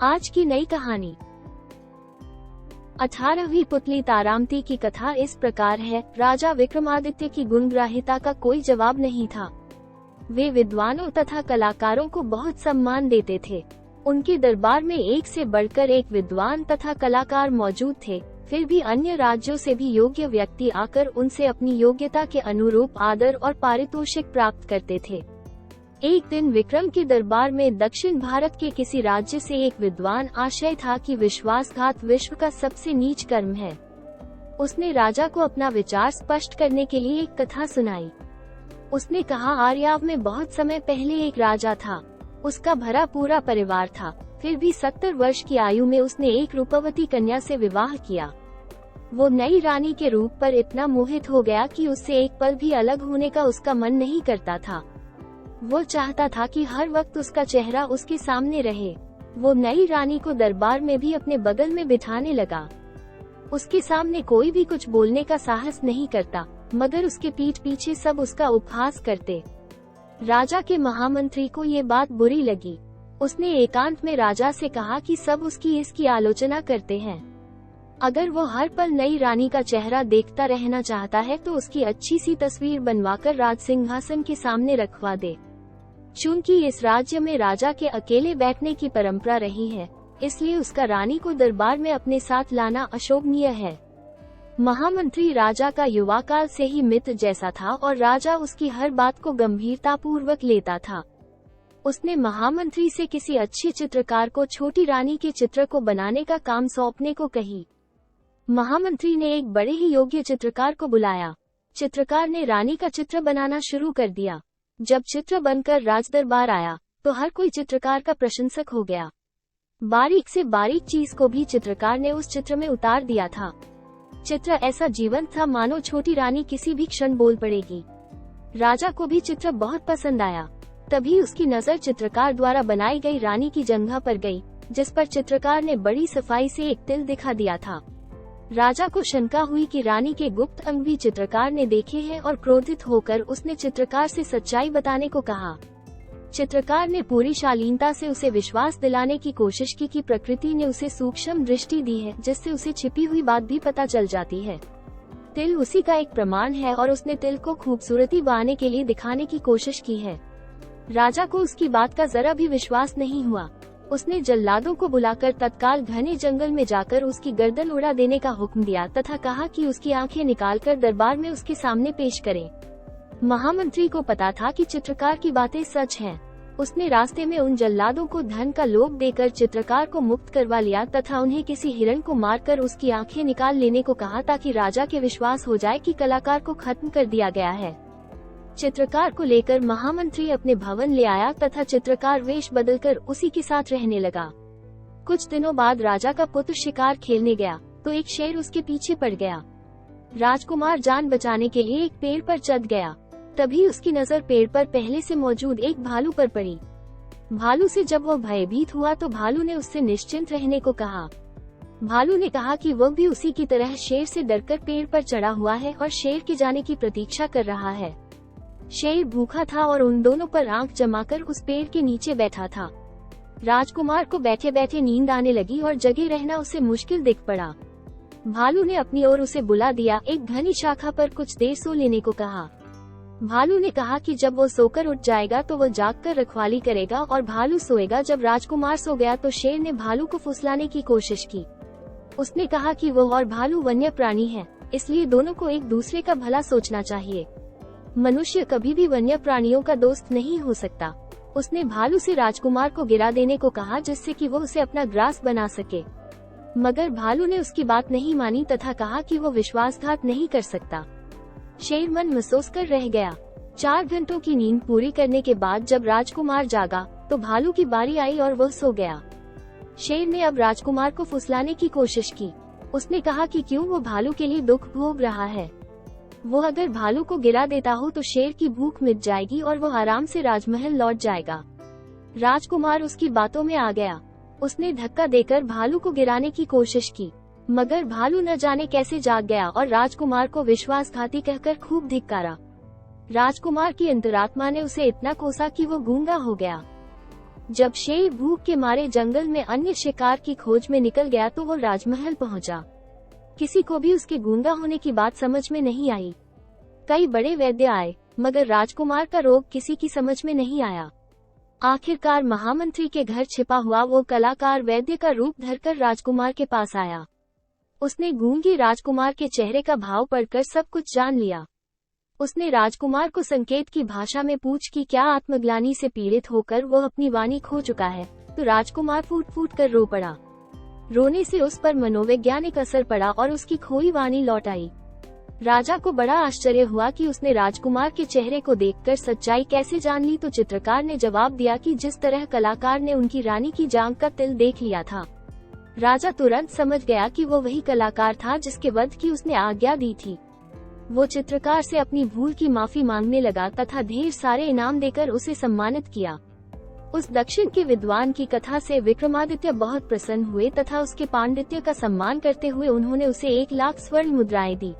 आज की नई कहानी। 18वीं पुतली तारामती की कथा इस प्रकार है। राजा विक्रमादित्य की गुणग्राहिता का कोई जवाब नहीं था। वे विद्वानों तथा कलाकारों को बहुत सम्मान देते थे। उनके दरबार में एक से बढ़कर एक विद्वान तथा कलाकार मौजूद थे। फिर भी अन्य राज्यों से भी योग्य व्यक्ति आकर उनसे अपनी योग्यता के अनुरूप आदर और पारितोषिक प्राप्त करते थे। एक दिन विक्रम के दरबार में दक्षिण भारत के किसी राज्य से एक विद्वान आशय था कि विश्वासघात विश्व का सबसे नीच कर्म है। उसने राजा को अपना विचार स्पष्ट करने के लिए एक कथा सुनाई। उसने कहा, आर्याव में बहुत समय पहले एक राजा था। उसका भरा पूरा परिवार था। फिर भी 70 वर्ष की आयु में उसने एक रूपवती कन्या से विवाह किया। वो नई रानी के रूप पर इतना मोहित हो गया कि उससे एक पल भी अलग होने का उसका मन नहीं करता था। वो चाहता था कि हर वक्त उसका चेहरा उसके सामने रहे। वो नई रानी को दरबार में भी अपने बगल में बिठाने लगा। उसके सामने कोई भी कुछ बोलने का साहस नहीं करता, मगर उसके पीठ पीछे सब उसका उपहास करते। राजा के महामंत्री को ये बात बुरी लगी। उसने एकांत में राजा से कहा कि सब इसकी आलोचना करते हैं। अगर वो हर पल नई रानी का चेहरा देखता रहना चाहता है तो उसकी अच्छी सी तस्वीर बनवाकर राज सिंहासन के सामने रखवा दे। चूंकि इस राज्य में राजा के अकेले बैठने की परंपरा रही है, इसलिए उसका रानी को दरबार में अपने साथ लाना अशोभनीय है। महामंत्री राजा का युवा काल से ही मित्र जैसा था और राजा उसकी हर बात को गंभीरता पूर्वक लेता था। उसने महामंत्री से किसी अच्छे चित्रकार को छोटी रानी के चित्र को बनाने का काम सौंपने को कही। महामंत्री ने एक बड़े ही योग्य चित्रकार को बुलाया। चित्रकार ने रानी का चित्र बनाना शुरू कर दिया। जब चित्र बनकर राजदरबार आया तो हर कोई चित्रकार का प्रशंसक हो गया। बारीक से बारीक चीज को भी चित्रकार ने उस चित्र में उतार दिया था। चित्र ऐसा जीवंत था मानो छोटी रानी किसी भी क्षण बोल पड़ेगी। राजा को भी चित्र बहुत पसंद आया। तभी उसकी नजर चित्रकार द्वारा बनाई गई रानी की जंघा पर गई, जिस पर चित्रकार ने बड़ी सफाई से एक तिल दिखा दिया था। राजा को शंका हुई कि रानी के गुप्त अंग भी चित्रकार ने देखे हैं और क्रोधित होकर उसने चित्रकार से सच्चाई बताने को कहा। चित्रकार ने पूरी शालीनता से उसे विश्वास दिलाने की कोशिश की कि प्रकृति ने उसे सूक्ष्म दृष्टि दी है, जिससे उसे छिपी हुई बात भी पता चल जाती है। तिल उसी का एक प्रमाण है और उसने तिल को खूबसूरती बाने के लिए दिखाने की कोशिश की है। राजा को उसकी बात का जरा भी विश्वास नहीं हुआ। उसने जल्लादों को बुलाकर तत्काल घने जंगल में जाकर उसकी गर्दन उड़ा देने का हुक्म दिया तथा कहा कि उसकी आंखें निकालकर दरबार में उसके सामने पेश करें। महामंत्री को पता था कि चित्रकार की बातें सच हैं। उसने रास्ते में उन जल्लादों को धन का लोभ देकर चित्रकार को मुक्त करवा लिया तथा उन्हें किसी हिरण को मारकर उसकी आंखें निकाल लेने को कहा, ताकि राजा के विश्वास हो जाए कि कलाकार को खत्म कर दिया गया है। चित्रकार को लेकर महामंत्री अपने भवन ले आया तथा चित्रकार वेश बदलकर उसी के साथ रहने लगा। कुछ दिनों बाद राजा का पुत्र शिकार खेलने गया तो एक शेर उसके पीछे पड़ गया। राजकुमार जान बचाने के लिए एक पेड़ पर चढ़ गया। तभी उसकी नजर पेड़ पर पहले से मौजूद एक भालू पर पड़ी। भालू से जब वह भयभीत हुआ तो भालू ने उससे निश्चिंत रहने को कहा। भालू ने कहा कि वह भी उसी की तरह शेर से डरकर पेड़ पर चढ़ा हुआ है और शेर के जाने की प्रतीक्षा कर रहा है। शेर भूखा था और उन दोनों पर आंख जमाकर उस पेड़ के नीचे बैठा था। राजकुमार को बैठे बैठे नींद आने लगी और जगे रहना उसे मुश्किल दिख पड़ा। भालू ने अपनी ओर उसे बुला दिया। एक घनी शाखा पर कुछ देर सो लेने को कहा। भालू ने कहा कि जब वो सोकर उठ जाएगा तो वो जागकर रखवाली करेगा और भालू सोएगा। जब राजकुमार सो गया तो शेर ने भालू को फुसलाने की कोशिश की। उसने कहा कि वो और भालू वन्य प्राणी हैं, इसलिए दोनों को एक दूसरे का भला सोचना चाहिए। मनुष्य कभी भी वन्य प्राणियों का दोस्त नहीं हो सकता। उसने भालू से राजकुमार को गिरा देने को कहा, जिससे कि वो उसे अपना ग्रास बना सके। मगर भालू ने उसकी बात नहीं मानी तथा कहा कि वो विश्वासघात नहीं कर सकता। शेर मन महसूस कर रह गया। 4 घंटों की नींद पूरी करने के बाद जब राजकुमार जागा तो भालू की बारी आई और वह सो गया। शेर ने अब राजकुमार को फुसलाने की कोशिश की। उसने कहा कि क्यों वो भालू के लिए दुख भोग रहा है। वो अगर भालू को गिरा देता हो तो शेर की भूख मिट जाएगी और वो आराम से राजमहल लौट जाएगा। राजकुमार उसकी बातों में आ गया। उसने धक्का देकर भालू को गिराने की कोशिश की, मगर भालू न जाने कैसे जाग गया और राजकुमार को विश्वासघाती कहकर खूब धिक्कारा। राजकुमार की अंतरात्मा ने उसे इतना कोसा कि वो गूंगा हो गया। जब शेर भूख के मारे जंगल में अन्य शिकार की खोज में निकल गया तो वो राजमहल पहुंचा। किसी को भी उसके गूंगा होने की बात समझ में नहीं आई। कई बड़े वैद्य आए, मगर राजकुमार का रोग किसी की समझ में नहीं आया। आखिरकार महामंत्री के घर छिपा हुआ वो कलाकार वैद्य का रूप धरकर राजकुमार के पास आया। उसने गूंगे राजकुमार के चेहरे का भाव पढ़कर सब कुछ जान लिया। उसने राजकुमार को संकेत की भाषा में पूछ कि क्या आत्मग्लानि से पीड़ित होकर वो अपनी वाणी खो चुका है, तो राजकुमार फूट फूट कर रो पड़ा। रोने से उस पर मनोवैज्ञानिक असर पड़ा और उसकी खोई वाणी लौट आई। राजा को बड़ा आश्चर्य हुआ कि उसने राजकुमार के चेहरे को देखकर सच्चाई कैसे जान ली। तो चित्रकार ने जवाब दिया कि जिस तरह कलाकार ने उनकी रानी की जांघ का तिल देख लिया था। राजा तुरंत समझ गया कि वो वही कलाकार था जिसके वध की उसने आज्ञा दी थी। वो चित्रकार से अपनी भूल की माफी मांगने लगा तथा ढेर सारे इनाम देकर उसे सम्मानित किया। उस दक्षिण के विद्वान की कथा से विक्रमादित्य बहुत प्रसन्न हुए तथा उसके पांडित्य का सम्मान करते हुए उन्होंने उसे 1,00,000 स्वर्ण मुद्राएं दी।